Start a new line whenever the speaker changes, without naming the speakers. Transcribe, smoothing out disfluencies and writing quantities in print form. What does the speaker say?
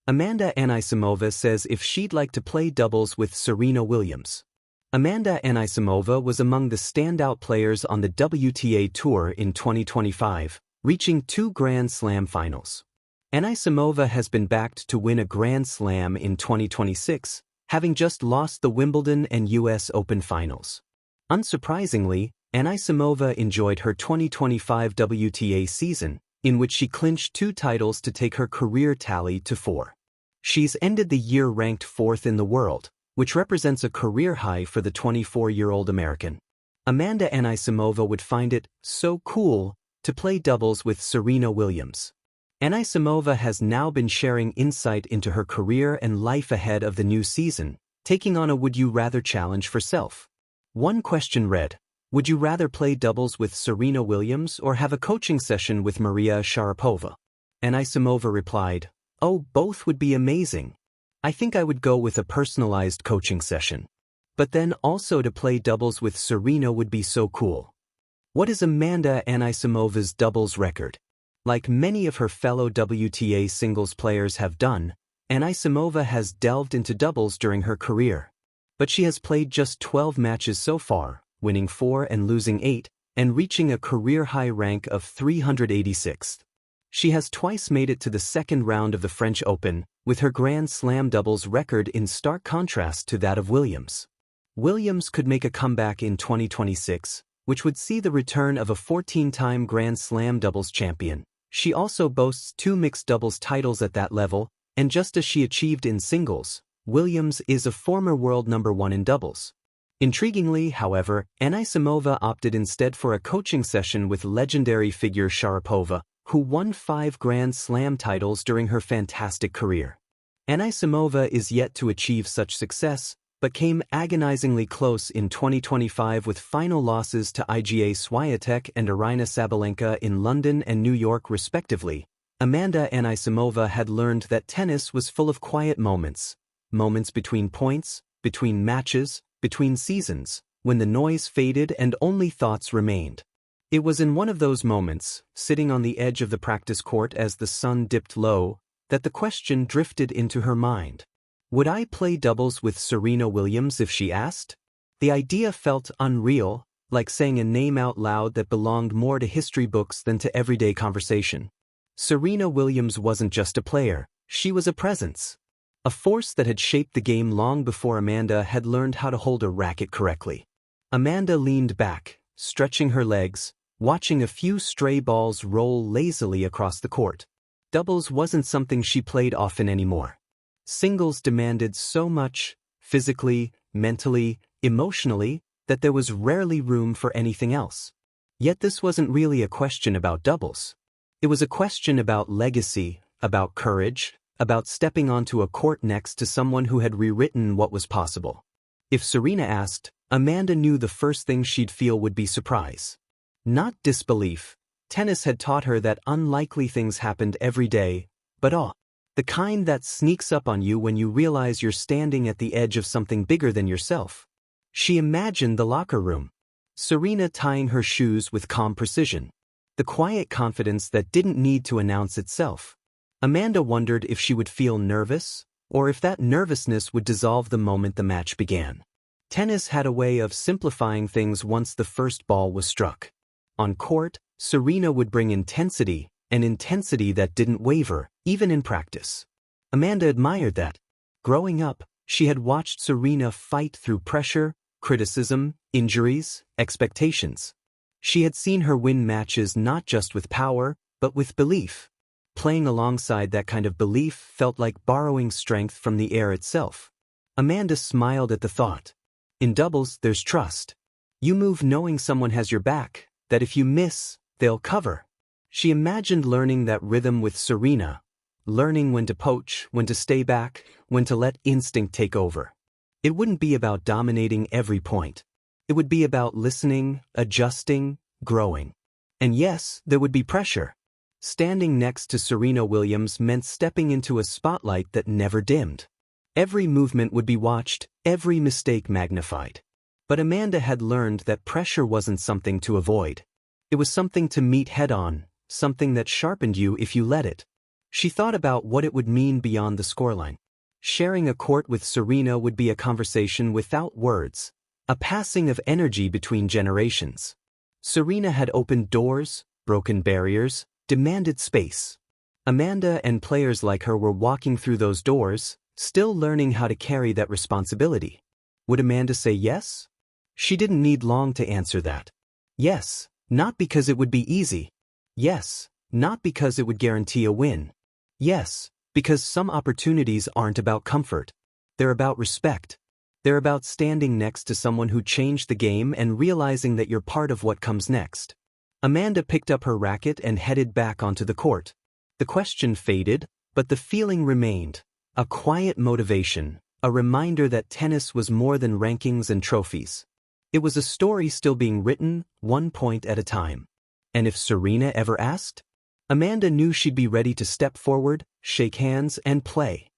Amanda Anisimova says if she'd like to play doubles with Serena Williams. Amanda Anisimova was among the standout players on the WTA Tour in 2025, reaching 2 Grand Slam finals. Anisimova has been backed to win a Grand Slam in 2026, having just lost the Wimbledon and US Open finals. Unsurprisingly, Anisimova enjoyed her 2025 WTA season, in which she clinched 2 titles to take her career tally to 4. She's ended the year ranked 4th in the world, which represents a career high for the 24-year-old American. Amanda Anisimova would find it so cool to play doubles with Serena Williams. Anisimova has now been sharing insight into her career and life ahead of the new season, taking on a Would You Rather challenge for self. One question read, would you rather play doubles with Serena Williams or have a coaching session with Maria Sharapova? Anisimova replied, oh, both would be amazing. I think I would go with a personalized coaching session. But then also to play doubles with Serena would be so cool. What is Amanda Anisimova's doubles record? Like many of her fellow WTA singles players have done, Anisimova has delved into doubles during her career. But she has played just 12 matches so far, winning 4 and losing 8, and reaching a career-high rank of 386th. She has twice made it to the second round of the French Open, with her Grand Slam doubles record in stark contrast to that of Williams. Williams could make a comeback in 2026, which would see the return of a 14-time Grand Slam doubles champion. She also boasts 2 mixed doubles titles at that level, and just as she achieved in singles, Williams is a former world number 1 in doubles. Intriguingly, however, Anisimova opted instead for a coaching session with legendary figure Sharapova, who won 5 Grand Slam titles during her fantastic career. Anisimova is yet to achieve such success, but came agonizingly close in 2025 with final losses to Iga Swiatek and Aryna Sabalenka in London and New York respectively. Amanda Anisimova had learned that tennis was full of quiet moments between points, between matches, between seasons, when the noise faded and only thoughts remained. It was in one of those moments, sitting on the edge of the practice court as the sun dipped low, that the question drifted into her mind. Would I play doubles with Serena Williams if she asked? The idea felt unreal, like saying a name out loud that belonged more to history books than to everyday conversation. Serena Williams wasn't just a player, she was a presence. A force that had shaped the game long before Amanda had learned how to hold a racket correctly. Amanda leaned back, stretching her legs, watching a few stray balls roll lazily across the court. Doubles wasn't something she played often anymore. Singles demanded so much, physically, mentally, emotionally, that there was rarely room for anything else. Yet this wasn't really a question about doubles. It was a question about legacy, about courage, about stepping onto a court next to someone who had rewritten what was possible. If Serena asked, Amanda knew the first thing she'd feel would be surprise. Not disbelief. Tennis had taught her that unlikely things happened every day, but awe. The kind that sneaks up on you when you realize you're standing at the edge of something bigger than yourself. She imagined the locker room. Serena tying her shoes with calm precision. The quiet confidence that didn't need to announce itself. Amanda wondered if she would feel nervous, or if that nervousness would dissolve the moment the match began. Tennis had a way of simplifying things once the first ball was struck. On court, Serena would bring intensity, an intensity that didn't waver, even in practice. Amanda admired that. Growing up, she had watched Serena fight through pressure, criticism, injuries, expectations. She had seen her win matches not just with power, but with belief. Playing alongside that kind of belief felt like borrowing strength from the air itself. Amanda smiled at the thought. In doubles, there's trust. You move knowing someone has your back, that if you miss, they'll cover. She imagined learning that rhythm with Serena, learning when to poach, when to stay back, when to let instinct take over. It wouldn't be about dominating every point. It would be about listening, adjusting, growing. And yes, there would be pressure. Standing next to Serena Williams meant stepping into a spotlight that never dimmed. Every movement would be watched, every mistake magnified. But Amanda had learned that pressure wasn't something to avoid. It was something to meet head-on, something that sharpened you if you let it. She thought about what it would mean beyond the scoreline. Sharing a court with Serena would be a conversation without words, a passing of energy between generations. Serena had opened doors, broken barriers, demanded space. Amanda and players like her were walking through those doors, still learning how to carry that responsibility. Would Amanda say yes? She didn't need long to answer that. Yes, not because it would be easy. Yes, not because it would guarantee a win. Yes, because some opportunities aren't about comfort. They're about respect. They're about standing next to someone who changed the game and realizing that you're part of what comes next. Amanda picked up her racket and headed back onto the court. The question faded, but the feeling remained. A quiet motivation, a reminder that tennis was more than rankings and trophies. It was a story still being written, one point at a time. And if Serena ever asked, Amanda knew she'd be ready to step forward, shake hands, and play.